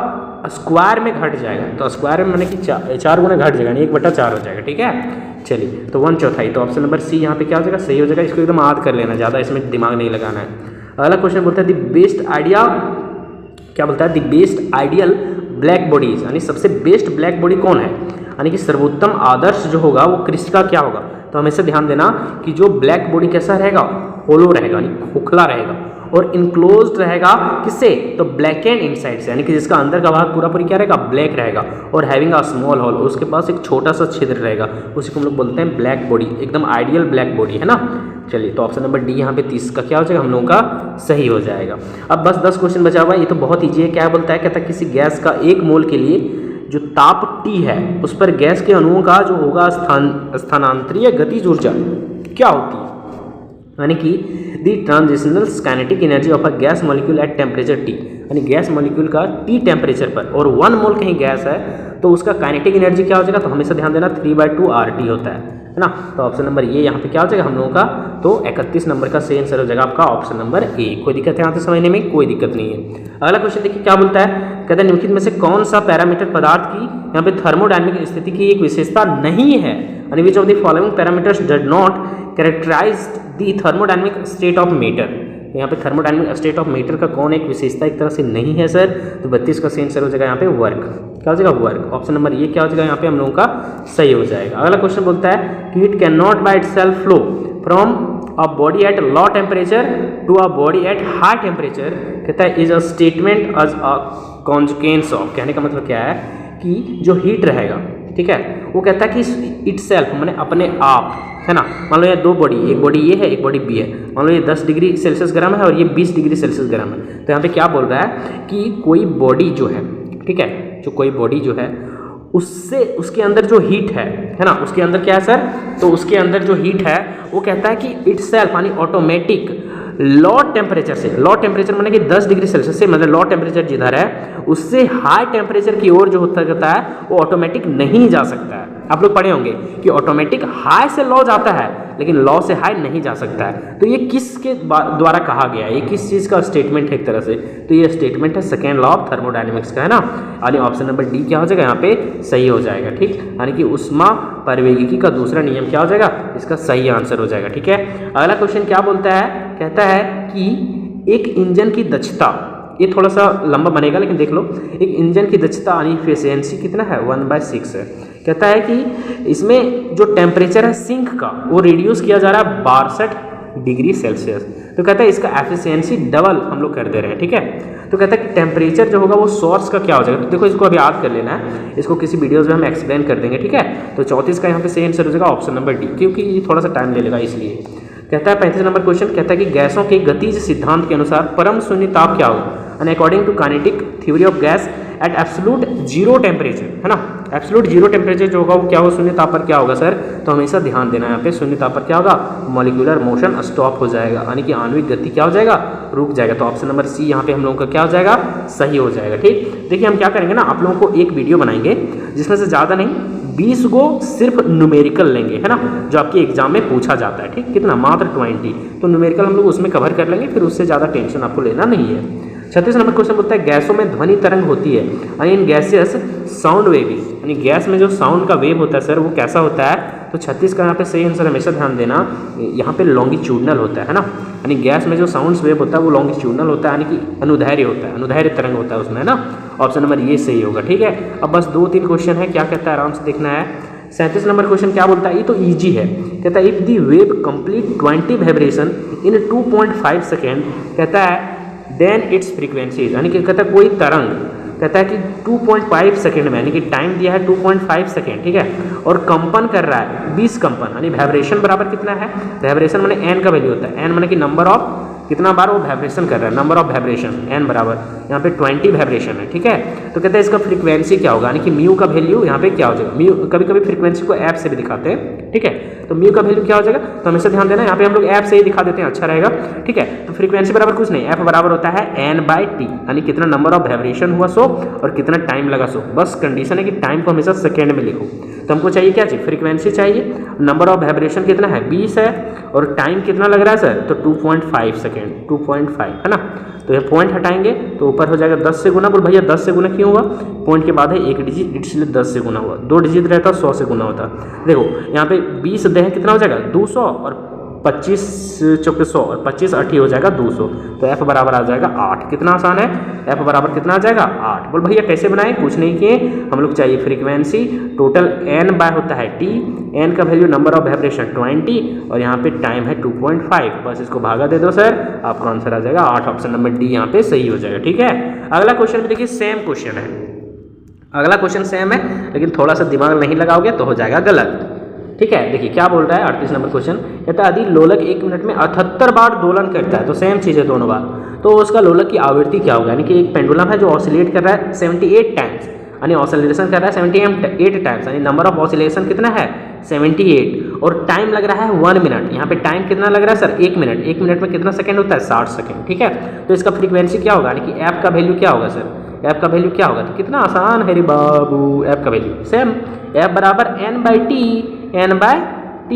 स्क्वायर में घट जाएगा, तो स्क्वायर में मैंने कि 4 गुना घट जाएगा, यानी 1/4 हो जाएगा, ठीक है। चलिए तो 1/4, तो ऑप्शन नंबर सी यहाँ पे क्या हो जाएगा, सही हो जाएगा। इसको एकदम याद कर लेना, ज़्यादा इसमें दिमाग नहीं लगाना है। अगला क्वेश्चन बोलता है द बेस्ट आइडिया, क्या बोलता है, the best ideal black bodies, यानी सबसे बेस्ट ब्लैक बॉडी कौन है, यानी कि सर्वोत्तम आदर्श जो होगा वो क्रिस्ट का क्या होगा। तो हमेशा ध्यान देना कि जो ब्लैक बॉडी कैसा रहेगा, होलो रहेगा, यानी खोखला रहेगा, और इनक्लोज्ड रहेगा किससे, तो ब्लैक एंड इनसाइड से, यानी कि जिसका अंदर का भाग पूरा पूरी क्या रहेगा, ब्लैक रहेगा, और हैविंग अ स्मॉल होल, उसके पास एक छोटा सा छिद्र रहेगा, उसी को हम लोग बोलते हैं ब्लैक बॉडी, एकदम आइडियल ब्लैक बॉडी, है ना। चलिए तो ऑप्शन नंबर डी यहाँ पे 30 का क्या हो जाएगा, हम लोगों का सही हो जाएगा। अब बस 10 क्वेश्चन बचा हुआ है, ये तो बहुत ईजी है। क्या बोलता है, कहता है किसी गैस का 1 मोल के लिए जो ताप T है उस पर गैस के अणुओं का जो होगा स्थानांतरीय गतिज ऊर्जा क्या होती है, यानी कि the transitional kinetic energy of a gas molecule at temperature T, यानी गैस मॉलिक्यूल का T टेम्परेचर पर, और 1 मोल कहीं गैस है तो उसका काइनेटिक एनर्जी क्या हो जाएगा, तो हमेशा ध्यान देना 3/2 RT होता है ना। तो ऑप्शन नंबर ये यहाँ पे क्या हो जाएगा हम लोगों का, तो 31 नंबर का सही आंसर हो जाएगा आपका ऑप्शन नंबर ए। कोई दिक्कत है यहाँ पे समझने में, कोई दिक्कत नहीं है। अगला क्वेश्चन देखिए क्या बोलता है, कहता है निम्नलिखित में से कौन सा पैरामीटर पदार्थ की यहाँ पे थर्मोडायनेमिक स्थिति की एक विशेषता नहीं है, यानी which of the following parameters does not characterize the thermodynamic state of matter. यहाँ पे थर्मोडायनेमिक स्टेट ऑफ मैटर का कौन एक विशेषता एक तरह से नहीं है सर, तो 32 का सही आंसर हो जाएगा यहाँ पे वर्क। क्या हो जाएगा, वर्क। ऑप्शन नंबर ये क्या हो जाएगा यहाँ पे हम लोगों का सही हो जाएगा। अगला क्वेश्चन बोलता है कि it can not by itself flow from a body at low temperature to a body at high temperature, कहता है is a statement as a consequence of, कहने का मतलब क्या है कि जो हीट रहेगा, ठीक है, वो कहता है कि इटसेल्फ माने अपने आप, है ना। मान लो ये 2 बॉडी, एक बॉडी ये है, एक बॉडी बी है, मान लो ये 10 डिग्री सेल्सियस गर्म है और ये 20 डिग्री सेल्सियस गर्म है। तो यहाँ पे क्या बोल रहा है कि कोई बॉडी जो है, ठीक है, जो कोई बॉडी जो है उससे उसके अंदर जो हीट है ना, उसके अंदर क्या है सर, तो उसके अंदर जो हीट है वो कहता है कि इटसेल्फ यानी ऑटोमेटिक लो टेम्परेचर से, लो टेम्परेचर माने कि 10 डिग्री सेल्सियस से, मतलब लो टेम्परेचर जिधर है उससे हाई टेम्परेचर की ओर जो होता रहता है वो ऑटोमेटिक नहीं जा सकता है। आप लोग पढ़े होंगे कि ऑटोमेटिक हाई से लो जाता है लेकिन लो से हाई नहीं जा सकता है। तो ये किसके द्वारा कहा गया है, ये किस चीज़ का स्टेटमेंट है एक तरह से, तो ये स्टेटमेंट है सेकेंड लॉ ऑफ थर्मोडायनेमिक्स का, है ना। यानी ऑप्शन नंबर डी क्या हो जाएगा यहाँ पे सही हो जाएगा, ठीक, यानी कि ऊष्मा परिवेगिकी का दूसरा नियम क्या हो जाएगा, इसका सही आंसर हो जाएगा, ठीक है। अगला क्वेश्चन क्या बोलता है, कहता है कि एक इंजन की दक्षता, ये थोड़ा सा लंबा बनेगा लेकिन देख लो, एक इंजन की दक्षता यानी एफिशिएंसी कितना है 1/6 है। कहता है कि इसमें जो टेम्परेचर है सिंक का वो रिड्यूस किया जा रहा है 62 डिग्री सेल्सियस। तो कहता है इसका एफिशिएंसी डबल हम लोग कर दे रहे हैं, ठीक है। तो कहता है कि टेम्परेचर जो होगा वो सोर्स का क्या हो जाएगा, तो देखो इसको अभी याद कर लेना है, इसको किसी वीडियोज़ में हम एक्सप्लेन कर देंगे, ठीक है। तो 34 का यहाँ पे सही आंसर हो जाएगा ऑप्शन नंबर डी, क्योंकि ये थोड़ा सा टाइम ले लेगा इसलिए। कहता है 35 नंबर क्वेश्चन, कहता है कि गैसों के गतिज सिद्धांत के अनुसार परम शून्य ताप क्या होगा, and according to kinetic theory of gas at absolute zero temperature, है ना। एब्सोल्यूट जीरो टेम्परेचर जो होगा वो क्या होगा, शून्य ताप पर क्या होगा सर, तो हमेशा ध्यान देना यहाँ पे शून्य ताप पर क्या होगा, मॉलिक्यूलर मोशन स्टॉप हो जाएगा, यानी कि आणविक गति क्या हो जाएगा, रुक जाएगा। तो ऑप्शन नंबर सी यहाँ पे हम लोगों का क्या हो जाएगा, सही हो जाएगा, ठीक। देखिए हम क्या करेंगे ना, आप लोगों को एक वीडियो बनाएंगे जिसमें से ज़्यादा नहीं 20 को सिर्फ न्यूमेरिकल लेंगे, है ना, जो आपके एग्जाम में पूछा जाता है, ठीक, कितना मात्र 20, तो न्यूमेरिकल हम लोग उसमें कवर कर लेंगे, फिर उससे ज़्यादा टेंशन आपको लेना नहीं है। 36 नंबर क्वेश्चन बोलता है गैसों में ध्वनि तरंग होती है, यानी इन गैसियस साउंड वेविंग, यानी गैस में जो साउंड का वेव होता है सर वो कैसा होता है, तो 36 का यहाँ पे सही आंसर हमेशा ध्यान देना, यहाँ पे लॉन्गिट्यूडनल होता है ना, यानी गैस में जो साउंड वेव होता है वो लॉन्गिट्यूडनल होता है, यानी कि अनुदैर्घ्य होता है, अनुदैर्घ्य तरंग होता है उसमें, है ना। ऑप्शन नंबर ये सही होगा, ठीक है। अब बस 2-3 क्वेश्चन है, क्या कहता है आराम से देखना है। 37 नंबर क्वेश्चन क्या बोलता है, ये तो ईजी है, कहता है if the wave complete 20 vibration in 2.5 second, कहता है देन इट्स फ्रीक्वेंसी, यानी कि कहता है कोई तरंग, कहता है कि 2.5 सेकेंड में, यानी कि टाइम दिया है 2.5 सेकेंड, ठीक है, और कंपन कर रहा है 20 कंपन, यानी वाइब्रेशन बराबर कितना है, वाइब्रेशन माने एन का वैल्यू होता है, एन माने कि नंबर ऑफ कितना बार वो वाइब्रेशन कर रहा है, नंबर ऑफ वाइब्रेशन n बराबर यहाँ पे 20 वाइब्रेशन है, ठीक है। तो कहते हैं इसका फ्रीक्वेंसी क्या होगा, यानी कि म्यू का वैल्यू यहाँ पे क्या हो जाएगा। म्यू कभी कभी फ्रीक्वेंसी को ऐप से भी दिखाते हैं, ठीक है। तो म्यू का वैल्यू क्या हो जाएगा, तो हमेशा ध्यान देना, यहाँ पे हम लोग ऐप से ही दिखा देते हैं, अच्छा रहेगा, ठीक है। तो फ्रीक्वेंसी बराबर कुछ नहीं, एफ बराबर होता है n/t, यानी कितना नंबर ऑफ वाइब्रेशन हुआ सो और कितना टाइम लगा सो। बस कंडीशन है कि टाइम को हमेशा सेकेंड में लिखो। तो हमको चाहिए क्या चाहिए, फ्रीक्वेंसी चाहिए, नंबर ऑफ वाइब्रेशन कितना है 20 है, और टाइम कितना लग रहा है सर, तो 2.5 सेकेंड, 2.5 है ना। तो ये पॉइंट हटाएंगे तो ऊपर हो जाएगा 10 से गुना। बोल भैया 10 से गुना क्यों हुआ, पॉइंट के बाद है एक डिजिट, इसलिए 10 से गुना हुआ। 2 डिजिट रहता 100 से गुना होता। देखो यहाँ पे 20 दे कितना हो जाएगा 200, और 25 चौके 100 और 25 80 हो जाएगा 200। तो एफ बराबर आ जाएगा 8। कितना आसान है, एफ बराबर कितना आ जाएगा 8। बोल भैया कैसे बनाए, कुछ नहीं किए, हम लोग चाहिए फ्रीक्वेंसी, टोटल n बाय होता है t, n का वैल्यू नंबर ऑफ वाइब्रेशन 20, और यहाँ पे टाइम है 2.5। बस इसको भागा दे दो सर, आपका आंसर आ जाएगा 8। ऑप्शन नंबर डी यहाँ पे सही हो जाएगा, ठीक है। अगला क्वेश्चन भी देखिए, सेम क्वेश्चन है, अगला क्वेश्चन सेम है, लेकिन थोड़ा सा दिमाग नहीं लगाओगे तो हो जाएगा गलत, ठीक है। देखिए क्या बोल रहा है 38 नंबर क्वेश्चन, कहता है यदि लोलक 1 मिनट में 78 बार दोलन करता है, तो सेम चीज़ है दोनों बार, तो उसका लोलक की आवृत्ति क्या होगा। यानी कि एक पेंडुलम है जो ऑसिलेट कर रहा है 78 टाइम्स, यानी ऑसिलेशन कर रहा है 78 टाइम्स, यानी नंबर ऑफ ऑसिलेशन कितना है 78, और टाइम लग रहा है 1 मिनट। यहाँ पे टाइम कितना लग रहा है सर 1 मिनट, 1 मिनट में कितना सेकंड होता है 60 सेकंड, ठीक है। तो इसका फ्रीक्वेंसी क्या होगा, यानी कि एफ का वैल्यू क्या होगा सर, एफ का वैल्यू क्या होगा, तो कितना आसान है रे बाबू, एफ का वैल्यू सेम, एफ बराबर n/t, n/t।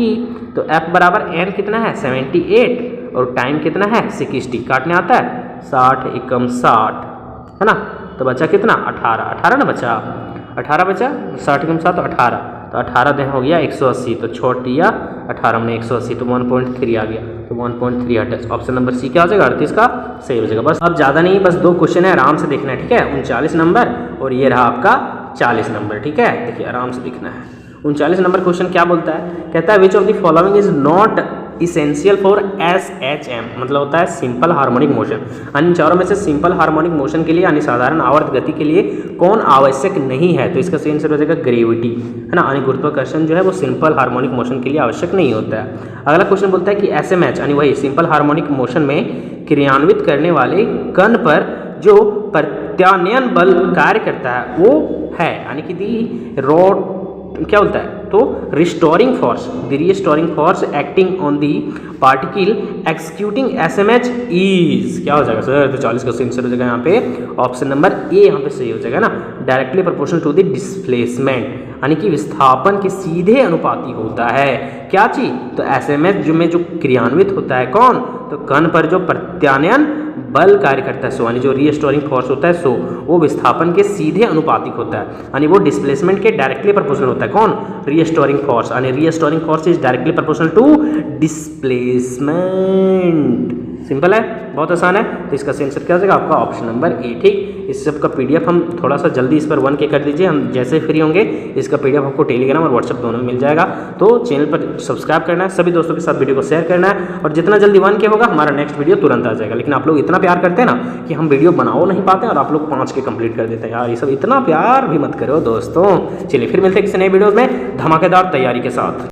तो एफ बराबर n कितना है 78, और टाइम कितना है 60, काटने आता है 60 एकम 60 है ना। तो बचा कितना 18 ना बचा, 18 बचा, 60 एकम 7 तो 18, तो 18 दिन हो गया 180, तो छोटिया 18 में 180, तो 1.3 आ गया, तो 1.3 हटा। ऑप्शन नंबर सी क्या हो जाएगा 38 का सही हो जाएगा। बस अब ज़्यादा नहीं, बस 2 क्वेश्चन है, आराम से देखना है, ठीक है। 39 नंबर और ये रहा आपका 40 नंबर, ठीक है। देखिए आराम से देखना है। 39 नंबर क्वेश्चन क्या बोलता है, कहता है विच of the following is not essential for SHM, मतलब होता है सिंपल हार्मोनिक मोशन। इन चारों में से सिंपल हार्मोनिक मोशन के लिए यानी साधारण आवर्त गति के लिए कौन आवश्यक नहीं है, तो इसका सही आंसर हो जाएगा ग्रेविटी, है ना। यानी गुरुत्वाकर्षण जो है वो सिंपल हार्मोनिक मोशन के लिए आवश्यक नहीं होता है। अगला क्वेश्चन बोलता है कि SMH यानी वही सिंपल हार्मोनिक मोशन में क्रियान्वित करने वाले कण पर जो प्रत्यानयन बल कार्य करता है वो है, यानी कि दी रॉड क्या बोलता है, तो restoring force, the restoring force acting on the particle executing SMH is क्या हो जाएगा सर, तो 40 का आंसर हो जाएगा यहाँ पे ऑप्शन नंबर ए यहाँ पे सही हो जाएगा ना, directly proportional to the displacement, यानी कि विस्थापन के सीधे अनुपाती होता है क्या चीज, तो SMH जो में जो क्रियान्वित होता है कौन, तो कण पर जो प्रत्यानयन बल कार्य करता है सो, यानी जो रीस्टोरिंग फोर्स होता है सो वो विस्थापन के सीधे अनुपातिक होता है, यानी वो डिस्प्लेसमेंट के डायरेक्टली प्रोपोर्शनल होता है कौन, रीस्टोरिंग फोर्स, यानी restoring force is directly proportional to displacement. Simple है, बहुत आसान है। तो इसका सही आंसर क्या हो जाएगा आपका ऑप्शन नंबर ए, ठीक। इस सब का PDF हम थोड़ा सा जल्दी इस पर 1 के कर दीजिए, हम जैसे फ्री होंगे इसका PDF आपको टेलीग्राम और व्हाट्सएप दोनों में मिल जाएगा। तो चैनल पर सब्सक्राइब करना है, सभी दोस्तों के साथ वीडियो को शेयर करना है, और जितना जल्दी 1 के होगा हमारा नेक्स्ट वीडियो तुरंत आ जाएगा। लेकिन आप लोग इतना प्यार करते हैं ना कि हम वीडियो बनाओ नहीं पाते और आप लोग 5 के कंप्लीट कर देते हैं यार, ये सब इतना प्यार भी मत करो दोस्तों। चलिए फिर मिलते हैं किसी नए वीडियो में धमाकेदार तैयारी के साथ।